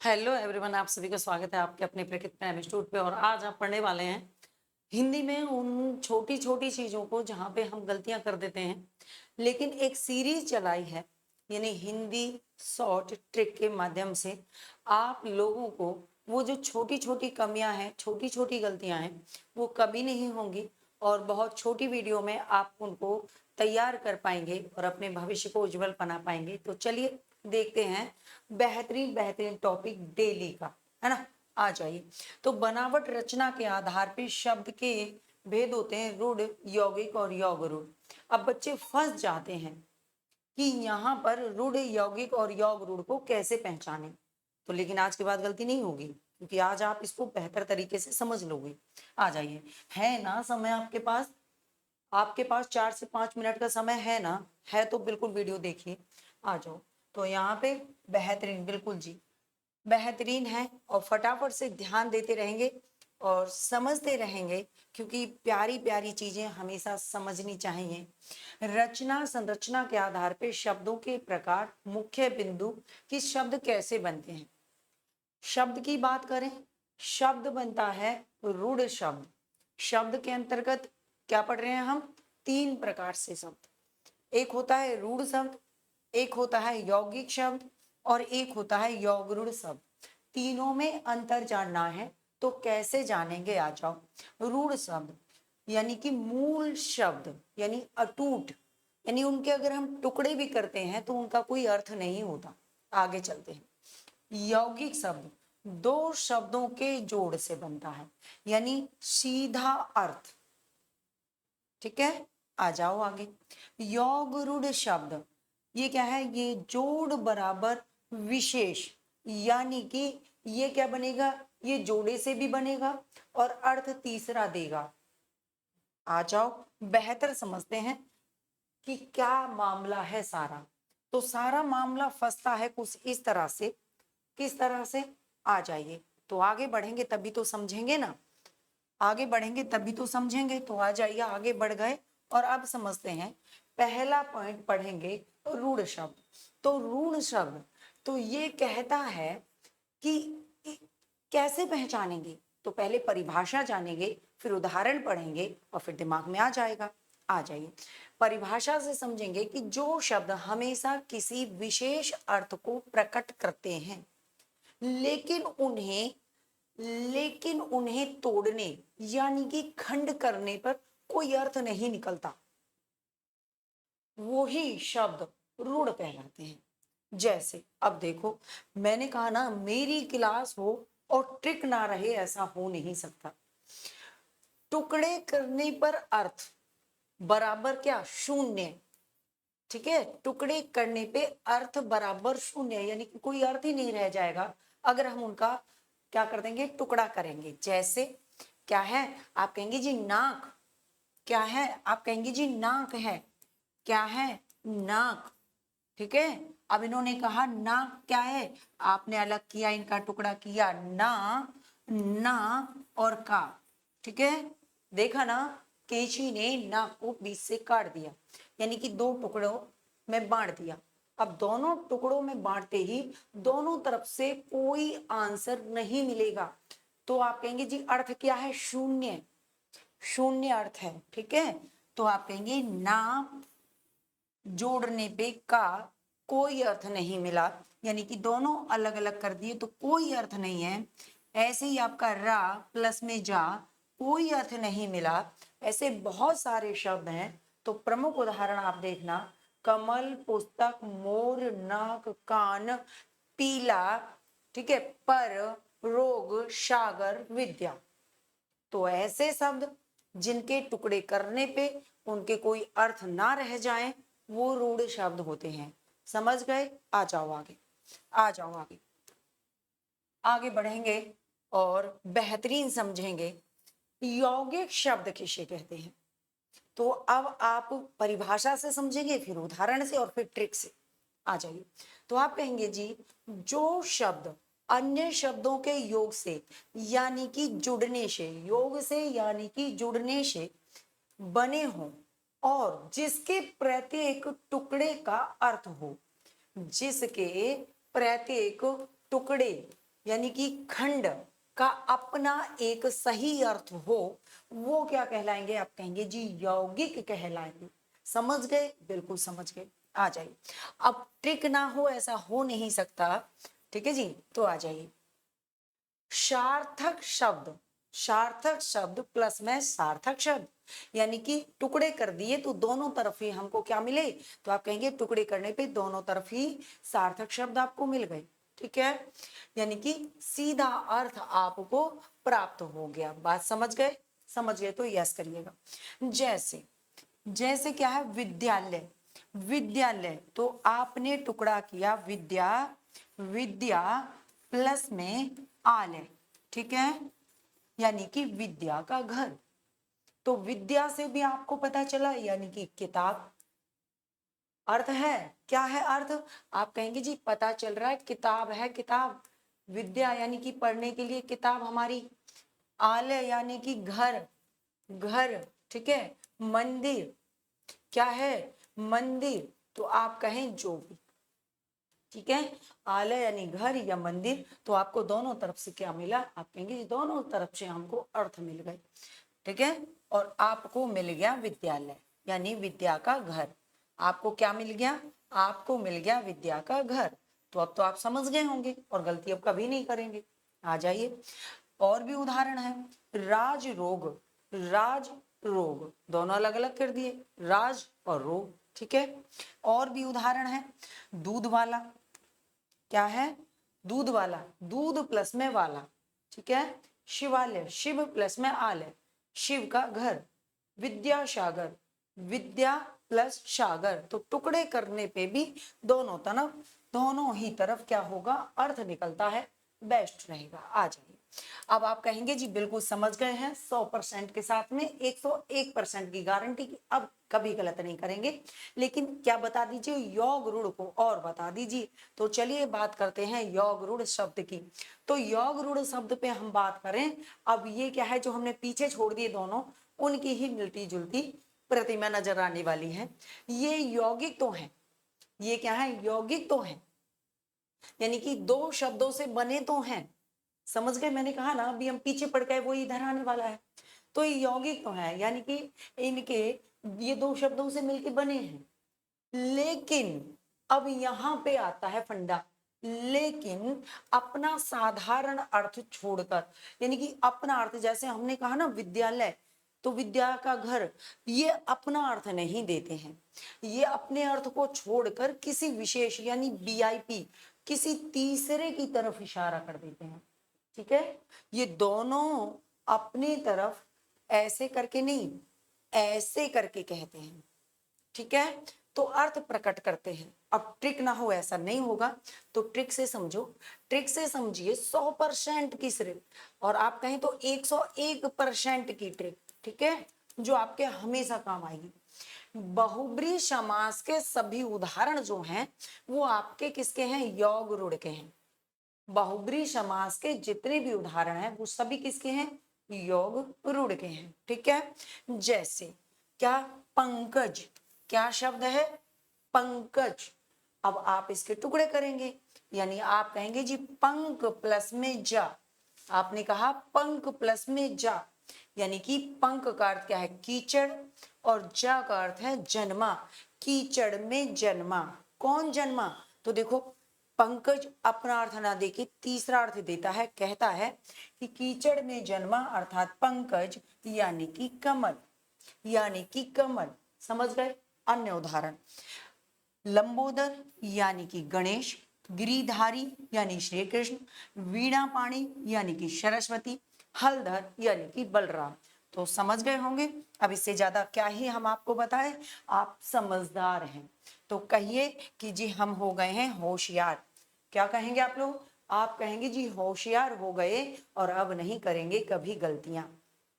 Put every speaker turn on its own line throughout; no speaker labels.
Hello everyone, आप सभी का स्वागत है आपके अपने प्रकृति प्राइम इंस्टीट्यूट पे। और आज आप पढ़ने वाले हैं हिंदी में उन छोटी छोटी चीजों को जहाँ पे हम गलतियां कर देते हैं। लेकिन एक सीरीज चलाई है, यानी हिंदी शॉर्ट ट्रिक के माध्यम से आप लोगों को वो जो छोटी छोटी कमियां हैं, छोटी छोटी गलतियां हैं, वो कभी नहीं होंगी और बहुत छोटी वीडियो में आप उनको तैयार कर पाएंगे और अपने भविष्य को उज्जवल बना पाएंगे। तो चलिए देखते हैं बेहतरीन बेहतरीन टॉपिक डेली का, है ना। आ जाइए। तो बनावट रचना के आधार पे शब्द के भेद होते हैं रूढ़, यौगिक और यौगरूढ़। अब बच्चे फंस जाते हैं कि यहाँ पर रूढ़, यौगिक और यौगरूढ़ को कैसे पहचानें। तो लेकिन आज के बाद गलती नहीं होगी, क्योंकि आज आप इसको बेहतर तरीके से समझ लोगे। आ जाइए। है ना समय आपके पास? आपके पास 4 से 5 मिनट का समय है ना? है तो बिल्कुल वीडियो देखिए। आ जाओ। तो यहाँ पे बेहतरीन, बिल्कुल जी बेहतरीन है। और फटाफट से ध्यान देते रहेंगे और समझते रहेंगे, क्योंकि प्यारी प्यारी चीजें हमेशा समझनी चाहिए। रचना संरचना के आधार पे शब्दों के प्रकार, मुख्य बिंदु कि शब्द कैसे बनते हैं। शब्द की बात करें, शब्द बनता है रूढ़ शब्द। शब्द के अंतर्गत क्या पढ़ रहे हैं हम? 3 प्रकार से शब्द। एक होता है रूढ़ शब्द, एक होता है यौगिक शब्द और एक होता है यौगरूढ़ शब्द। तीनों में अंतर जानना है तो कैसे जानेंगे? आ जाओ। रूढ़ शब्द यानी कि मूल शब्द, यानी अटूट, यानी उनके अगर हम टुकड़े भी करते हैं तो उनका कोई अर्थ नहीं होता। आगे चलते हैं। यौगिक शब्द 2 शब्दों के जोड़ से बनता है, यानी सीधा अर्थ। ठीक है, आ जाओ आगे। यौगरूढ़ शब्द ये क्या है? ये जोड़ बराबर विशेष, यानी कि ये क्या बनेगा? ये जोड़े से भी बनेगा और अर्थ तीसरा देगा। आ जाओ, बेहतर समझते हैं कि क्या मामला है सारा। तो सारा मामला फंसता है कुछ इस तरह से। किस तरह से? आ जाइए। तो आगे बढ़ेंगे तभी तो समझेंगे ना। आगे बढ़ेंगे तभी तो समझेंगे। तो आ जाइए, आगे बढ़ गए और अब समझते हैं। पहला पॉइंट पढ़ेंगे रूढ़ शब्द। तो रूढ़ शब्द तो ये कहता है कि कैसे पहचानेंगे। तो पहले परिभाषा जानेंगे, फिर उदाहरण पढ़ेंगे और फिर दिमाग में आ जाएगा। आ जाइए। परिभाषा से समझेंगे कि जो शब्द हमेशा किसी विशेष अर्थ को प्रकट करते हैं, लेकिन उन्हें तोड़ने यानी कि खंड करने पर कोई अर्थ नहीं निकलता, वो ही शब्द रूढ़ कहलाते हैं। जैसे अब देखो, मैंने कहा ना मेरी क्लास हो और ट्रिक ना रहे, ऐसा हो नहीं सकता। टुकड़े करने पर अर्थ बराबर क्या? शून्य। ठीक है, टुकड़े करने पे अर्थ बराबर शून्य, यानी कि कोई अर्थ ही नहीं रह जाएगा अगर हम उनका क्या कर देंगे? टुकड़ा करेंगे। जैसे क्या है? आप कहेंगे जी नाक। क्या है? आप कहेंगे जी नाक है। क्या है? नाक। ठीक है। अब इन्होंने कहा नाक क्या है? आपने अलग किया, इनका टुकड़ा किया। ना, ना और का। ठीक है, देखा ना, कैंची ने नाक को बीच से काट दिया, यानी कि 2 टुकड़ों में बांट दिया। अब दोनों टुकड़ों में बांटते ही दोनों तरफ से कोई आंसर नहीं मिलेगा। तो आप कहेंगे जी अर्थ क्या है? शून्य। शून्य अर्थ है। ठीक है, तो आप कहेंगे ना जोड़ने पे का कोई अर्थ नहीं मिला, यानी कि दोनों अलग अलग कर दिए तो कोई अर्थ नहीं है। ऐसे ही आपका रा प्लस में जा, कोई अर्थ नहीं मिला। ऐसे बहुत सारे शब्द हैं। तो प्रमुख उदाहरण आप देखना, कमल, पुस्तक, मोर, नाक, कान, पीला, ठीक है, पर, रोग, सागर, विद्या। तो ऐसे शब्द जिनके टुकड़े करने पे उनके कोई अर्थ ना रह जाए, वो रूढ़ शब्द होते हैं। समझ गए? आ जाओ आगे। आ जाओ आगे। आगे बढ़ेंगे और बेहतरीन समझेंगे यौगिक शब्द किसे कहते हैं। तो अब आप परिभाषा से समझेंगे, फिर उदाहरण से और फिर ट्रिक से। आ जाइए। तो आप कहेंगे जी जो शब्द अन्य शब्दों के योग से यानी कि जुड़ने से, योग से यानी कि जुड़ने से बने हों और जिसके प्रत्येक टुकड़े का अर्थ हो, जिसके प्रत्येक टुकड़े यानी कि खंड का अपना एक सही अर्थ हो, वो क्या कहलाएंगे? आप कहेंगे जी यौगिक कहलाएंगे। समझ गए? बिल्कुल समझ गए। आ जाइए। अब ट्रिक ना हो ऐसा हो नहीं सकता, ठीक है जी, तो आ जाइए। सार्थक शब्द, सार्थक शब्द प्लस में सार्थक शब्द, यानी कि टुकड़े कर दिए तो दोनों तरफ ही हमको क्या मिले? तो आप कहेंगे टुकड़े करने पे दोनों तरफ ही सार्थक शब्द आपको मिल गए, ठीक है, यानी कि सीधा अर्थ आपको प्राप्त हो गया। बात समझ गए? समझ गए तो यस करिएगा। जैसे जैसे क्या है? विद्यालय, विद्यालय तो आपने टुकड़ा किया विद्या, विद्या प्लस में आलय, ठीक है, यानी कि विद्या का घर। तो विद्या से भी आपको पता चला यानी कि किताब अर्थ है। क्या है अर्थ? आप कहेंगे जी पता चल रहा है किताब है, किताब। विद्या यानी कि पढ़ने के लिए किताब हमारी। आलय यानी कि घर, घर, ठीक है। मंदिर क्या है? मंदिर। तो आप कहें जो भी, ठीक है, आलय यानी घर या मंदिर, तो आपको दोनों तरफ से क्या मिला? आप कहेंगे दोनों तरफ से हमको अर्थ मिल गए, ठीक है। और आपको मिल गया विद्यालय यानी विद्या का घर। आपको क्या मिल गया? आपको मिल गया विद्या का घर। तो अब तो आप समझ गए होंगे और गलती अब कभी नहीं करेंगे। आ जाइए, और भी उदाहरण है। राज रोग, राज रोग दोनों अलग अलग कर दिए, राज और रोग, ठीक है। और भी उदाहरण है। दूध वाला, क्या है? दूध वाला, दूध प्लस में वाला, ठीक है। शिवालय, शिव प्लस में आलय, शिव का घर। विद्यासागर, विद्या प्लस सागर, तो टुकड़े करने पे भी दोनों तरफ, दोनों ही तरफ क्या होगा? अर्थ निकलता है, बेस्ट रहेगा। आ जाइए। अब आप कहेंगे जी बिल्कुल समझ गए हैं, 100% के साथ में 101% की गारंटी की अब कभी गलत नहीं करेंगे। लेकिन क्या बता दीजिए? योग रूढ़ को और बता दीजिए। तो चलिए बात करते हैं योग रूढ़ शब्द की। तो योग रूढ़ शब्द पे हम बात करें। अब ये क्या है जो हमने पीछे छोड़ दिए दोनों, उनकी ही मिलती जुलती प्रतिमा नजर आने वाली है। ये यौगिक तो है, ये क्या है? यौगिक तो है, यानी कि दो शब्दों से बने तो हैं। समझ गए? मैंने कहा ना अभी हम पीछे पड़ गए, वो इधर आने वाला है। तो ये यौगिक तो है, यानी कि इनके ये दो शब्दों से मिलके बने हैं। लेकिन अब यहां पे आता है फंडा, लेकिन अपना साधारण अर्थ छोड़कर, यानी कि अपना अर्थ, जैसे हमने कहा ना विद्यालय तो विद्या का घर, ये अपना अर्थ नहीं देते हैं। ये अपने अर्थ को छोड़कर किसी विशेष यानी वीआईपी, किसी तीसरे की तरफ इशारा कर देते हैं, ठीक है। ये दोनों अपनी तरफ ऐसे करके नहीं, ऐसे करके कहते हैं, ठीक है। तो अर्थ प्रकट करते हैं। अब ट्रिक ना हो ऐसा नहीं होगा, तो ट्रिक से समझो, ट्रिक से समझिए 100% की सिर्फ, और आप कहें तो 101% की ट्रिक, ठीक है, जो आपके हमेशा काम आएगी। बहुब्री समास के सभी उदाहरण जो हैं वो आपके किसके हैं? योग रूढ़ के हैं। बहुब्री समास के जितने भी उदाहरण हैं वो सभी किसके हैं? योग रूढ़ के हैं, ठीक है। जैसे क्या? पंकज, क्या शब्द है? पंकज। अब आप इसके टुकड़े करेंगे, यानी आप कहेंगे जी पंक प्लस में जा। आपने कहा पंक प्लस में जा, यानी कि पंक का अर्थ क्या है? कीचड़, और जा का अर्थ है जन्मा। कीचड़ में जन्मा। कौन जन्मा? तो देखो पंकज अपना अर्थ ना देके तीसरा अर्थ देता है, कहता है कि कीचड़ में जन्मा अर्थात पंकज यानी कि कमल, यानी कि कमल। समझ गए? अन्य उदाहरण, लंबोदर यानी कि गणेश, गिरिधारी यानी श्री कृष्ण, वीणा पाणी यानी कि सरस्वती, हलधर यानी कि बलराम। तो समझ गए होंगे। अब इससे ज्यादा क्या ही हम आपको बताएं, आप समझदार हैं। तो कहिए कि जी हम हो गए हैं होशियार। क्या कहेंगे आप लोग? आप कहेंगे जी होशियार हो गए और अब नहीं करेंगे कभी गलतियां,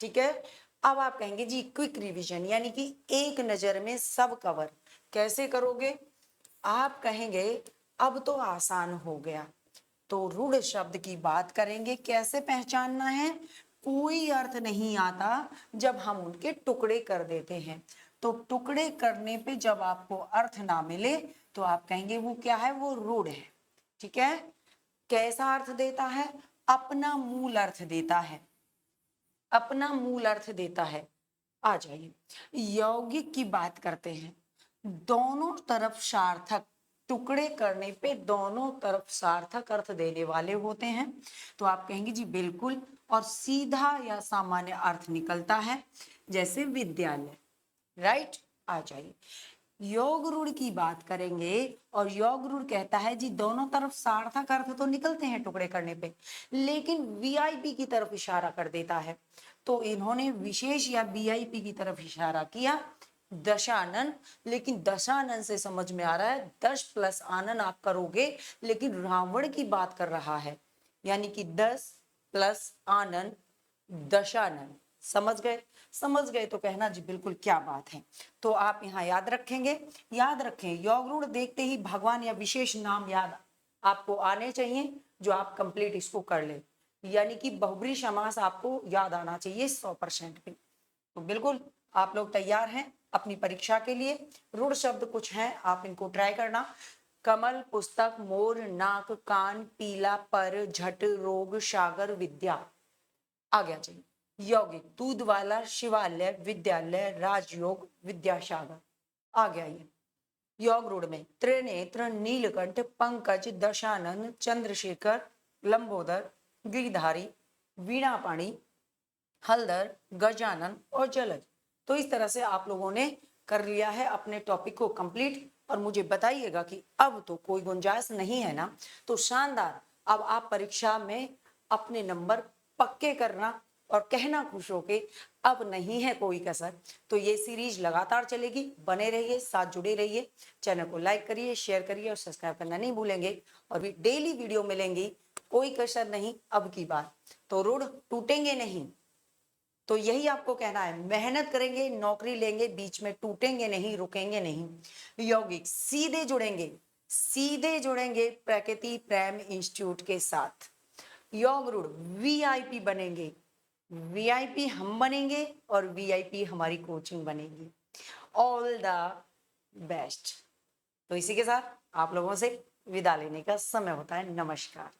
ठीक है। अब आप कहेंगे जी क्विक रिवीजन, यानी कि एक नजर में सब कवर। कैसे करोगे? आप कहेंगे अब तो आसान हो गया। तो रूढ़ शब्द की बात करेंगे, कैसे पहचानना है? कोई अर्थ नहीं आता जब हम उनके टुकड़े कर देते हैं। तो टुकड़े करने पे जब आपको अर्थ ना मिले तो आप कहेंगे वो क्या है? वो रूढ़ है, ठीक है। कैसा अर्थ देता है? अपना मूल अर्थ देता है, अपना मूल अर्थ देता है। आ जाइए, यौगिक की बात करते हैं। दोनों तरफ सार्थक, टुकड़े करने पे दोनों तरफ सार्थक अर्थ देने वाले होते हैं। तो आप कहेंगे जी बिल्कुल, और सीधा या सामान्य अर्थ निकलता है, जैसे विद्यालय, राइट। आ जाइए, योग रूढ़ की बात करेंगे, और योग रूढ़ कहता है जी दोनों तरफ सार्थक अर्थ तो निकलते हैं टुकड़े करने पे, लेकिन वीआईपी की तरफ इशारा कर देता है। तो इन्होंने विशेष या वीआईपी की तरफ इशारा किया, दशानन। लेकिन दशानन से समझ में आ रहा है 10 प्लस आनन आप करोगे, लेकिन रावण की बात कर रहा है, यानी कि 10 प्लस आनन दशानन। समझ गए? समझ गए तो कहना जी बिल्कुल, क्या बात है। तो आप यहाँ याद रखेंगे, याद रखें, योग रूढ़ देखते ही भगवान या विशेष नाम याद आपको आने चाहिए, जो आप कंप्लीट इसको कर ले, यानी कि बहुब्री समास आपको याद आना चाहिए 100% पे। तो बिल्कुल आप लोग तैयार हैं अपनी परीक्षा के लिए। रूढ़ शब्द कुछ हैं, आप इनको ट्राई करना। कमल, पुस्तक, मोर, नाक, कान, पीला, पर, झट, रोग, सागर, विद्या। आ गया चाहिए यौगिक, दूध वाला, शिवालय, विद्यालय, राजयोग, विद्यासागर। आ गया ये योग रूढ़ में। त्रिनेत्र, नीलकंठ, पंकज, दशानन, चंद्रशेखर, लंबोदर, गिरधारी, वीणापाणी, हलधर, गजानन और जलज। तो इस तरह से आप लोगों ने कर लिया है अपने टॉपिक को कंप्लीट। और मुझे बताइएगा कि अब तो कोई गुंजाइश नहीं है ना? तो शानदार, अब आप परीक्षा में अपने नंबर पक्के करना और कहना खुश होके अब नहीं है कोई कसर। तो ये सीरीज लगातार चलेगी, बने रहिए, साथ जुड़े रहिए। चैनल को लाइक करिए, शेयर करिए और सब्सक्राइब करना नहीं भूलेंगे। और भी डेली वीडियो मिलेंगी, कोई कसर नहीं अब की बार। तो रूढ़ टूटेंगे नहीं, तो यही आपको कहना है, मेहनत करेंगे, नौकरी लेंगे, बीच में टूटेंगे नहीं, रुकेंगे नहीं। यौगिक सीधे जुड़ेंगे, सीधे जुड़ेंगे प्रकृति प्रेम इंस्टीट्यूट के साथ। योग रूढ़ वीआईपी बनेंगे, वीआईपी हम बनेंगे और वीआईपी हमारी कोचिंग बनेगी। All the best. तो इसी के साथ आप लोगों से विदा लेने का समय होता है। नमस्कार।